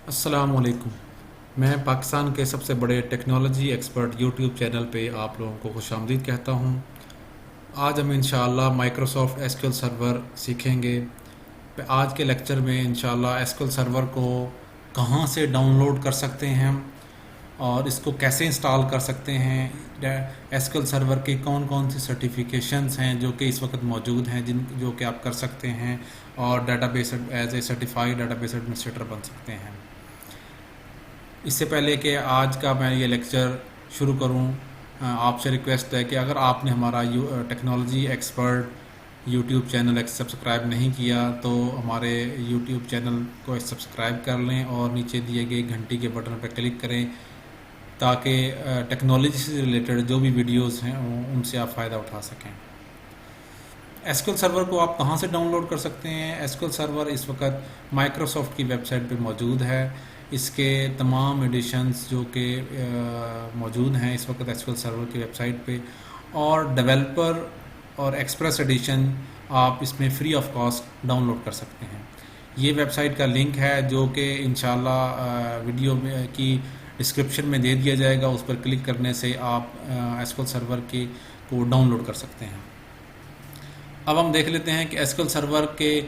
السلام علیکم۔ میں پاکستان کے سب سے بڑے ٹیکنالوجی ایکسپرٹ یوٹیوب چینل پہ آپ لوگوں کو خوش آمدید کہتا ہوں۔ آج ہم انشاءاللہ Microsoft S Q L server سیکھیں گے۔ آج کے لیکچر میں انشاءاللہ ایس کیو ایل سرور کو کہاں سے ڈاؤن لوڈ کر سکتے ہیں ہم، اور اس کو کیسے انسٹال کر سکتے ہیں، ایس کیو ایل سرور کے کون کون سی سرٹیفیکیشنز ہیں جو کہ اس وقت موجود ہیں جو کہ آپ کر سکتے ہیں، اور database as a certified database administrator بن سکتے ہیں۔ اس سے پہلے کہ آج کا میں یہ لیکچر شروع کروں، آپ سے ریکویسٹ ہے کہ اگر آپ نے ہمارا technology expert YouTube channel subscribe نہیں کیا تو ہمارے یوٹیوب چینل کو سبسکرائب کر لیں اور نیچے دیے گئے گھنٹی کے بٹن پر کلک کریں تاکہ ٹیکنالوجی سے ریلیٹڈ جو بھی ویڈیوز ہیں ان سے آپ فائدہ اٹھا سکیں۔ ایس کیو ایل سرور کو آپ کہاں سے ڈاؤن لوڈ کر سکتے ہیں؟ ایس کیو ایل سرور اس وقت مائکروسافٹ کی ویب سائٹ پہ موجود ہے۔ اس کے تمام ایڈیشنز جو کہ موجود ہیں اس وقت ایس کیو ایل سرور کی ویب سائٹ پہ، اور ڈیولپر اور ایکسپریس ایڈیشن آپ اس میں free of cost download کر سکتے ہیں۔ یہ ویب سائٹ کا لنک ہے جو کہ انشاءاللہ ویڈیو کی ڈسکرپشن میں دے دیا جائے گا، اس پر کلک کرنے سے آپ ایس کیو ایل سرور کو ڈاؤن لوڈ کر سکتے ہیں۔ اب ہم دیکھ لیتے ہیں کہ ایس کیو ایل سرور کے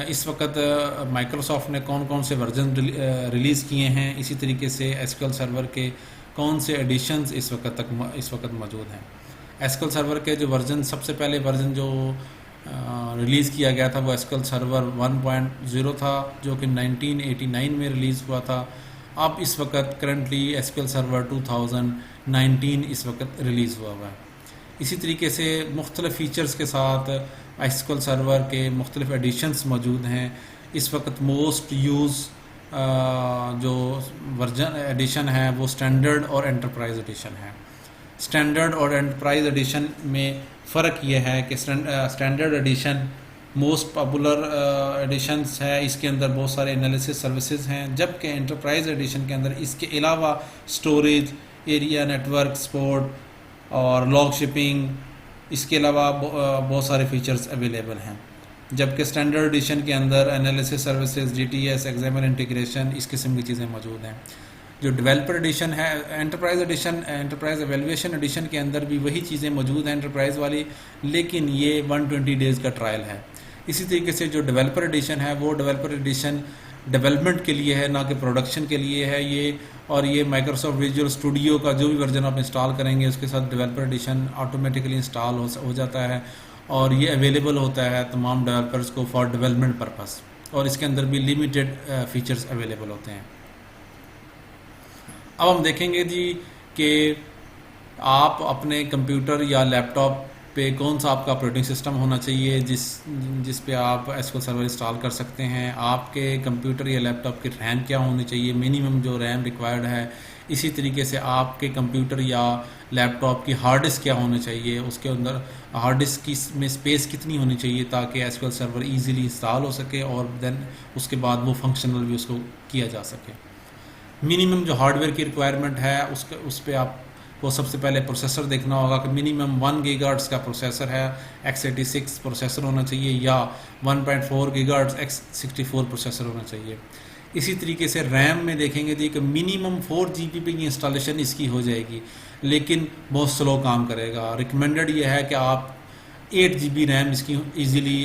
اس وقت مائکروسافٹ نے کون کون سے ورژن ریلیز کیے ہیں، اسی طریقے سے ایس کیو ایل سرور کے کون سے ایڈیشنز اس وقت موجود ہیں۔ ایس کیو ایل سرور کے جو ورژن، سب سے پہلے ورژن جو ریلیز کیا گیا تھا وہ ایس کیو ایل سرور 1.0 تھا جو کہ 1989 میں ریلیز ہوا تھا۔ اب اس وقت currently S Q L server 2019 اس وقت ریلیز ہوا ہے۔ اسی طریقے سے مختلف فیچرز کے ساتھ ایس کیو ایل سرور کے مختلف ایڈیشنز موجود ہیں۔ اس وقت موسٹ یوز جو ورژن ایڈیشن ہے وہ اسٹینڈرڈ اور انٹرپرائز ایڈیشن ہے۔ اسٹینڈرڈ اور انٹرپرائز ایڈیشن میں فرق یہ ہے کہ standard edition most popular editions ہے، اس کے اندر بہت سارے انالیسس سروسز ہیں، جبکہ انٹرپرائز ایڈیشن کے اندر اس کے علاوہ اسٹوریج، ایریا نیٹورک سپورٹ اور لاگ شپنگ، اس کے علاوہ بہت سارے فیچرز اویلیبل ہیں، جبکہ اسٹینڈرڈ ایڈیشن کے اندر analysis services, G T S, ایگزامر انٹیگریشن، اس قسم کی چیزیں موجود ہیں۔ جو ڈیولپر ایڈیشن ہے، انٹرپرائز ایویلویشن ایڈیشن کے اندر بھی وہی چیزیں موجود ہیں انٹرپرائز والی، لیکن یہ 120 ڈیز کا ٹرائل ہے۔ اسی طریقے سے جو ڈیولپر ایڈیشن ہے وہ ڈیولپر ایڈیشن ڈیولپمنٹ کے لیے ہے، نہ کہ پروڈکشن کے لیے ہے یہ مائکروسافٹ ویژول اسٹوڈیو کا جو بھی ورژن آپ انسٹال کریں گے اس کے ساتھ ڈیولپر ایڈیشن آٹومیٹکلی انسٹال ہو جاتا ہے، اور یہ اویلیبل ہوتا ہے تمام ڈیولپرز کو فار ڈیولپمنٹ پرپز، اور اس کے اندر بھی لمیٹڈ فیچرز اویلیبل ہوتے ہیں۔ اب ہم دیکھیں گے جی کہ آپ اپنے کمپیوٹر یا لیپ ٹاپ پہ کون سا آپ کا آپریٹنگ سسٹم ہونا چاہیے جس پہ آپ S Q L server install کر سکتے ہیں۔ آپ کے کمپیوٹر یا لیپ ٹاپ کی ریم کیا ہونی چاہیے، منیمم جو ریم ریکوائرڈ ہے۔ اسی طریقے سے آپ کے کمپیوٹر یا لیپ ٹاپ کی ہارڈ ڈسک کیا ہونا چاہیے، اس کے اندر ہارڈ ڈسک کی میں اسپیس کتنی ہونی چاہیے تاکہ S Q L server easily install ہو سکے، اور دین اس کے بعد وہ فنکشنل بھی اس کو کیا جا سکے۔ منیمم جو ہارڈ ویئر کی ریکوائرمنٹ ہے اس پہ آپ کو سب سے پہلے پروسیسر دیکھنا ہوگا کہ منیمم 1 گیگا ہرٹز کا پروسیسر ہے، x86 پروسیسر ہونا چاہیے، یا 1.4 گیگا ہرٹز x64 پروسیسر ہونا چاہیے۔ اسی طریقے سے ریم میں دیکھیں گے کہ منیمم 4 جی بی پہ کی انسٹالیشن اس کی ہو جائے گی، لیکن بہت سلو کام کرے گا۔ ریکمینڈڈ یہ ہے کہ آپ 8 جی بی ریم اس کی ایزیلی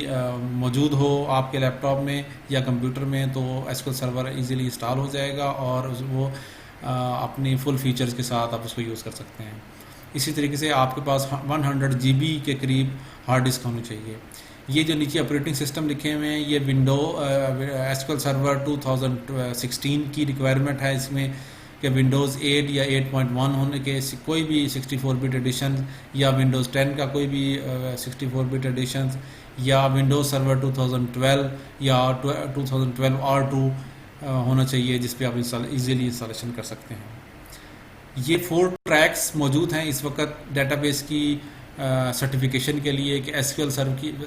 موجود ہو آپ کے لیپ ٹاپ میں یا کمپیوٹر میں، تو S Q L server easily install ہو جائے گا، اور وہ اپنی فل فیچرز کے ساتھ آپ اس کو یوز کر سکتے ہیں۔ اسی طریقے سے آپ کے پاس 100 جی بی کے قریب ہارڈ ڈسک ہونی چاہیے۔ یہ جو نیچے آپریٹنگ سسٹم لکھے ہوئے ہیں یہ ایس کیو ایل سرور 2016 کی ریکوائرمنٹ ہے، اس میں کہ ونڈوز 8 یا 8.1 ہونے کے کوئی بھی 64 بٹ ایڈیشن، یا ونڈوز 10 کا کوئی بھی 64 بٹ ایڈیشن، یا ونڈوز سرور 2012 یا 2012 R2 ہونا چاہیے جس پہ آپ ایزیلی انسٹالیشن کر سکتے ہیں۔ یہ 4 ٹریکس موجود ہیں اس وقت ڈیٹا بیس کی سرٹیفیکیشن کے لیے، کہ ایس کیو ایل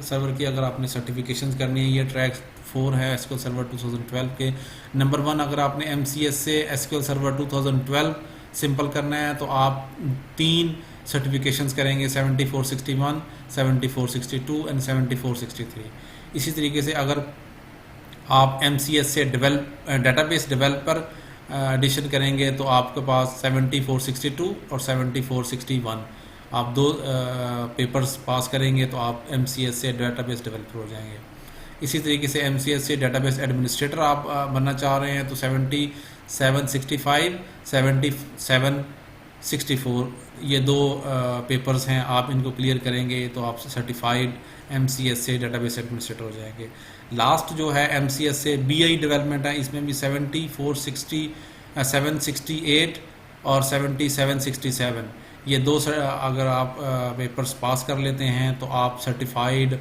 سرور کی اگر آپ نے سرٹیفیکیشن کرنی ہے یہ ٹریک 4 ہے ایس کیو ایل سرور 2012 کے۔ نمبر 1 اگر آپ نے ایم سی ایس سے S Q L server 2012 simple کرنا ہے تو آپ 3 سرٹیفیکیشنز کریں گے، 7461، 7462 اینڈ 7463۔ اسی طریقے سے اگر آپ ایم سی ایس سے ڈیٹا بیس ڈیولپر ایڈیشن کریں گے تو آپ کے پاس 7462 اور 7461 آپ دو پیپرز پاس کریں گے تو آپ ایم سی ایس سے ڈیٹا بیس ڈیولپر ہو جائیں گے. اسی طریقے سے ایم سی ایس سے ڈیٹا بیس ایڈمنسٹریٹر آپ بننا چاہ رہے ہیں تو 7765 7764 یہ دو پیپرز ہیں. آپ ان کو کلیئر کریں گے تو آپ سرٹیفائڈ ایم سی ایس سے ڈیٹا بیس ایڈمنسٹریٹر ہو جائیں گے. لاسٹ جو ہے ایم سی ایس سے بی آئی ڈیولپمنٹ ہے, اس میں بھی 748 اور 7767 یہ دو اگر آپ پیپرز پاس کر لیتے ہیں تو آپ سرٹیفائڈ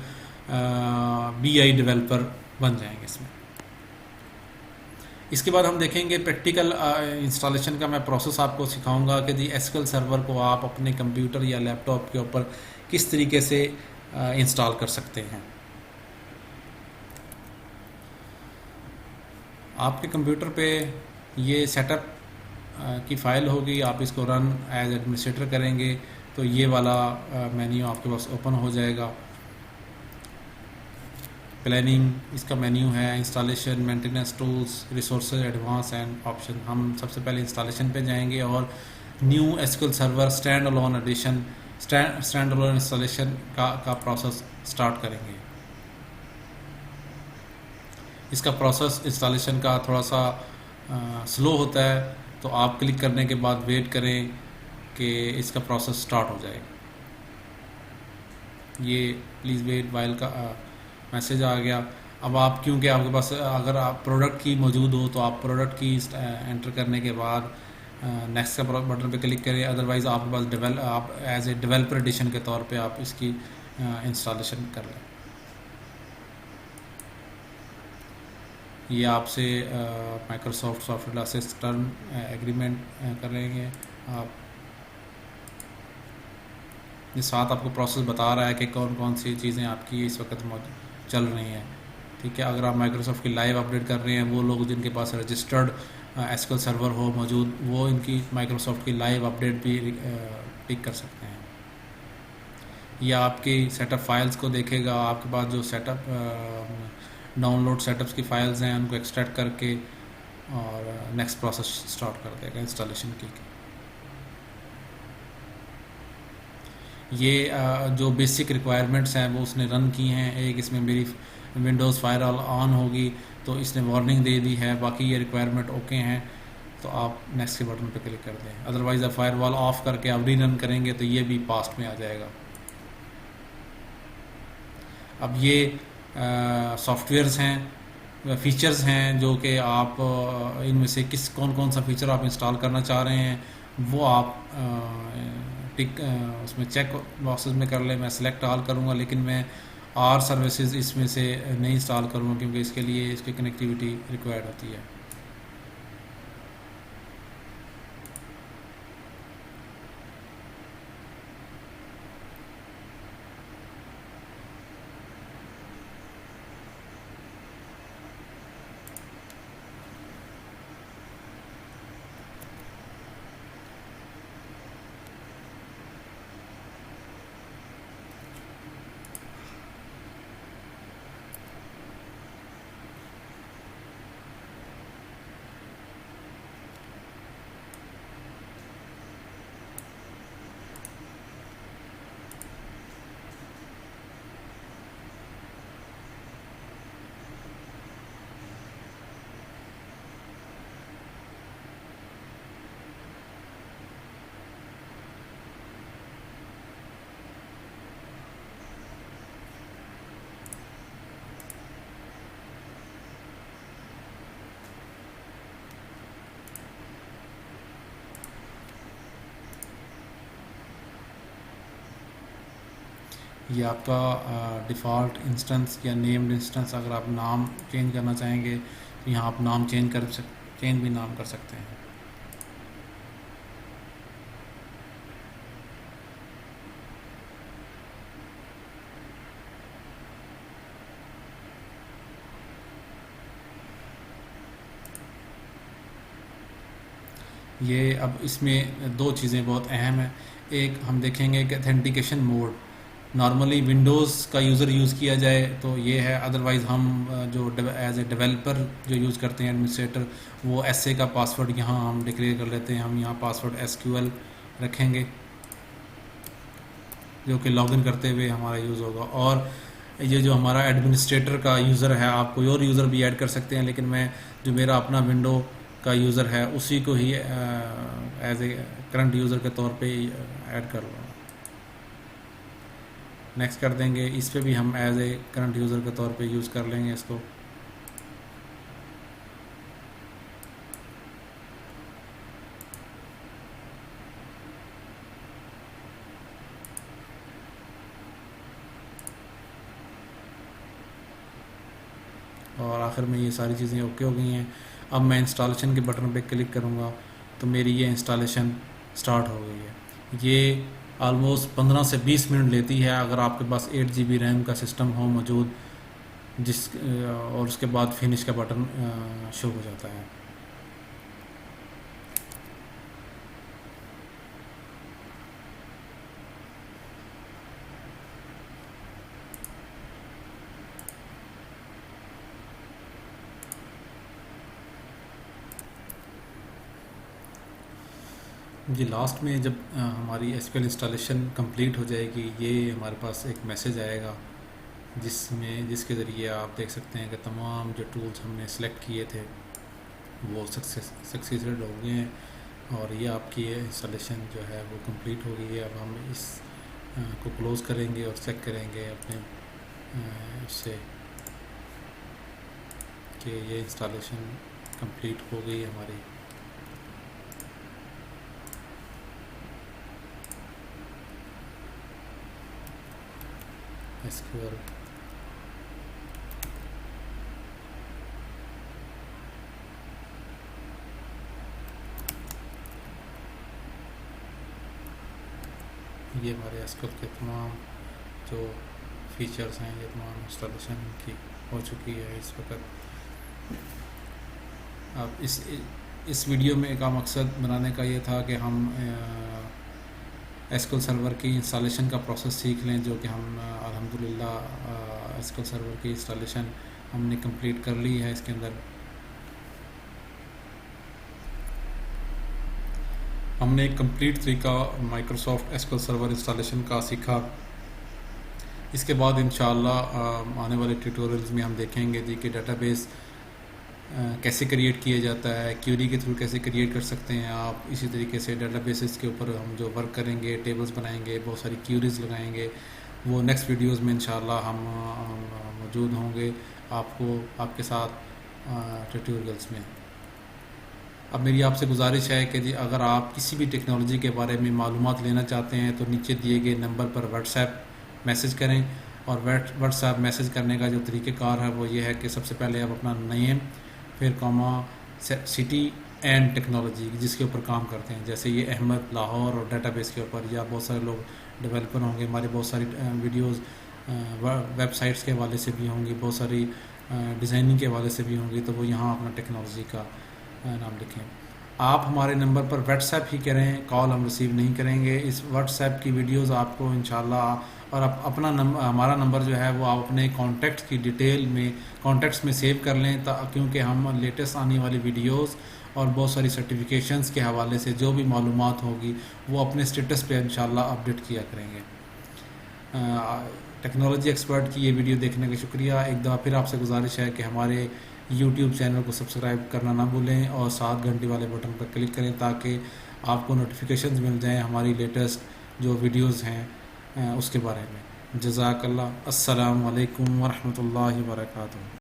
بی آئی ڈیولپر بن جائیں گے اس میں. اس کے بعد ہم دیکھیں گے پریکٹیکل انسٹالیشن کا میں پروسیس آپ کو سکھاؤں گا کہ جی ایس کیو ایل سرور کو آپ اپنے کمپیوٹر یا لیپ ٹاپ کے اوپر کس طریقے سے انسٹال کر سکتے ہیں. آپ کے کمپیوٹر پہ یہ سیٹ اپ کی فائل ہوگی, آپ اس کو رن ایز ایڈمنسٹریٹر کریں گے تو یہ والا مینیو آپ کے پاس اوپن ہو جائے گا. پلاننگ اس کا مینیو ہے, installation, maintenance tools, resources, advance and option. ہم سب سے پہلے انسٹالیشن پہ جائیں گے اور new S Q L server standalone edition standalone installation کا پروسیس اسٹارٹ کریں گے. اس کا پروسیس انسٹالیشن کا تھوڑا سا سلو ہوتا ہے تو آپ کلک کرنے کے بعد ویٹ کریں کہ اس کا پروسیس سٹارٹ ہو جائے. یہ پلیز ویٹ وائل کا میسیج آ گیا. اب آپ کیونکہ آپ کے پاس اگر آپ پروڈکٹ کی موجود ہو تو آپ پروڈکٹ کی انٹر کرنے کے بعد نیکسٹ کا بٹن پہ کلک کریں, ادروائز آپ کے پاس آپ ایز اے ڈیولپر ایڈیشن کے طور پہ آپ اس کی انسٹالیشن کر لیں. یہ آپ سے Microsoft software license term agreement کریں گے آپ. یہ ساتھ آپ کو پروسیس بتا رہا ہے کہ کون کون سی چیزیں آپ کی اس وقت چل رہی ہیں. ٹھیک ہے, اگر آپ مائکروسافٹ کی لائیو اپڈیٹ کر رہے ہیں, وہ لوگ جن کے پاس registered S Q L server ہو موجود, وہ ان کی مائکروسافٹ کی لائیو اپڈیٹ بھی پک کر سکتے ہیں. یہ آپ کی سیٹ اپ فائلز کو دیکھے گا, آپ کے پاس جو setup download setups کی فائلز ہیں ان کو ایکسٹریکٹ کر کے اور نیکسٹ پروسیس سٹارٹ کر دے گا انسٹالیشن کی. یہ جو بیسک ریکوائرمنٹس ہیں وہ اس نے رن کی ہیں. ایک اس میں میری ونڈوز فائر آن ہوگی تو اس نے وارننگ دے دی ہے, باقی یہ ریکوائرمنٹ اوکے ہیں تو آپ نیکسٹ کے بٹن پہ کلک کر دیں. ادروائز آپ فائر وال آف کر کے آپ ری رن کریں گے تو یہ بھی پاسٹ میں آ جائے گا. اب یہ سافٹ ویئرز ہیں, فیچرز ہیں جو کہ آپ ان میں سے کون کون سا فیچر آپ انسٹال کرنا چاہ رہے ہیں وہ آپ اس میں چیک باکسز میں کر لیں. میں سلیکٹ آل کروں گا, لیکن میں آر سروسز اس میں سے نہیں انسٹال کروں گا کیونکہ اس کے لیے اس کی کنیکٹیوٹی ریکوائرڈ ہوتی ہے. یہ آپ کا ڈیفالٹ انسٹنس یا نیمڈ انسٹنس, اگر آپ نام چینج کرنا چاہیں گے تو یہاں آپ نام چینج بھی نام کر سکتے ہیں. یہ اب اس میں دو چیزیں بہت اہم ہیں. ایک ہم دیکھیں گے کہ اتھینٹیکیشن موڈ, نارملی ونڈوز کا یوزر یوز کیا جائے تو یہ ہے، ادروائز ہم جو ایز اے ڈیولپر جو یوز کرتے ہیں ایڈمنسٹریٹر، وہ ایس اے کا پاسورڈ یہاں ہم ڈکلیئر کر لیتے ہیں. ہم یہاں پاسورڈ ایس کیو ایل رکھیں گے جو کہ لاگ ان کرتے ہوئے ہمارا یوز ہوگا. اور یہ جو ہمارا ایڈمنسٹریٹر کا یوزر ہے، آپ کوئی اور یوزر بھی ایڈ کر سکتے ہیں، لیکن میں جو میرا اپنا ونڈو کا یوزر ہے اسی کو ہی ایز اے کرنٹ یوزر کے طور پہ ایڈ کر لوں. نیکسٹ کر دیں گے. اس پہ بھی ہم ایز اے کرنٹ یوزر کے طور پہ یوز کر لیں گے اس کو. اور آخر میں یہ ساری چیزیں اوکے ہو گئی ہیں. اب میں انسٹالیشن کے بٹن پہ کلک کروں گا تو میری یہ انسٹالیشن سٹارٹ ہو گئی ہے. یہ آلموسٹ 15 سے 20 منٹ لیتی ہے اگر آپ کے پاس 8 جی بی ریم کا سسٹم ہو موجود، اور اس کے بعد فنش کا بٹن شو ہو جاتا ہے. جی لاسٹ میں جب ہماری S Q L installation complete ہو جائے گی، یہ ہمارے پاس ایک میسج آئے گا جس کے ذریعے آپ دیکھ سکتے ہیں کہ تمام جو ٹولز ہم نے سلیکٹ کیے تھے وہ سکسیسفل ہو گئے ہیں، اور یہ آپ کی انسٹالیشن جو ہے وہ کمپلیٹ ہو گئی ہے. اب ہم اس کو کلوز کریں گے اور چیک کریں گے اپنے اس سے کہ یہ انسٹالیشن کمپلیٹ ہو گئی ہماری. ایس کیو ایل یہ ہمارے ایس کیو ایل کے تمام جو فیچرز ہیں، یہ تمام انسٹالیشن کی ہو چکی ہے اس وقت. اب اس ویڈیو میں کا مقصد بنانے کا یہ تھا کہ ہم ایس کیو ایل سرور کی انسٹالیشن کا پروسیس سیکھ لیں، جو کہ ہم الحمدللہ ایس کیو ایل سرور کی انسٹالیشن ہم نے کمپلیٹ کر لی ہے. اس کے اندر ہم نے ایک کمپلیٹ طریقہ Microsoft S Q L server installation کا سیکھا. اس کے بعد انشاءاللہ آنے والے ٹیوٹوریلز میں ہم دیکھیں گے کہ ڈیٹا بیس کیسے کریٹ کیا جاتا ہے، کیوری کے تھرو کیسے کریٹ کر سکتے ہیں آپ. اسی طریقے سے ڈیٹا بیسز کے اوپر ہم جو ورک کریں گے، ٹیبلز بنائیں گے، بہت ساری کیوریز لگائیں گے، وہ نیکسٹ ویڈیوز میں انشاءاللہ ہم موجود ہوں گے آپ کے ساتھ ٹیوٹوریلز میں. اب میری آپ سے گزارش ہے کہ جی اگر آپ کسی بھی ٹیکنالوجی کے بارے میں معلومات لینا چاہتے ہیں تو نیچے دیے گئے نمبر پر واٹس ایپ میسج کریں. اور واٹس ایپ میسج کرنے کا جو طریقہ کار ہے وہ یہ ہے کہ سب سے پہلے آپ اپنا نیم، پھر کاما، سٹی اینڈ ٹیکنالوجی جس کے اوپر کام کرتے ہیں، جیسے یہ احمد لاہور اور ڈیٹا بیس کے اوپر، یا بہت سارے لوگ ڈیولپر ہوں گے، ہماری بہت ساری ویڈیوز ویب سائٹس کے حوالے سے بھی ہوں گی، بہت ساری ڈیزائننگ کے حوالے سے بھی ہوں گی، تو وہ یہاں اپنا ٹیکنالوجی کا نام لکھیں. آپ ہمارے نمبر پر واٹس ایپ ہی کریں، کال ہم ریسیو نہیں کریں گے. اس واٹس ایپ کی ویڈیوز آپ کو انشاءاللہ، اور اپنا ہمارا نمبر جو ہے وہ آپ اپنے کانٹیکٹس کی ڈیٹیل میں کانٹیکٹس میں سیو کر لیں، کیونکہ ہم لیٹسٹ آنے والی ویڈیوز اور بہت ساری سرٹیفکیشنز کے حوالے سے جو بھی معلومات ہوگی وہ اپنے اسٹیٹس پہ انشاءاللہ اپڈیٹ کیا کریں گے. ٹیکنالوجی ایکسپرٹ کی یہ ویڈیو دیکھنے کا شکریہ. ایک دفعہ پھر آپ سے گزارش ہے کہ ہمارے یوٹیوب چینل کو سبسکرائب کرنا نہ بھولیں، اور 7 گھنٹے والے بٹن پر کلک کریں تاکہ آپ کو نوٹیفیکیشنز مل جائیں ہماری لیٹسٹ جو ویڈیوز ہیں اس کے بارے میں. جزاک اللہ. السلام علیکم ورحمۃ اللہ وبرکاتہ.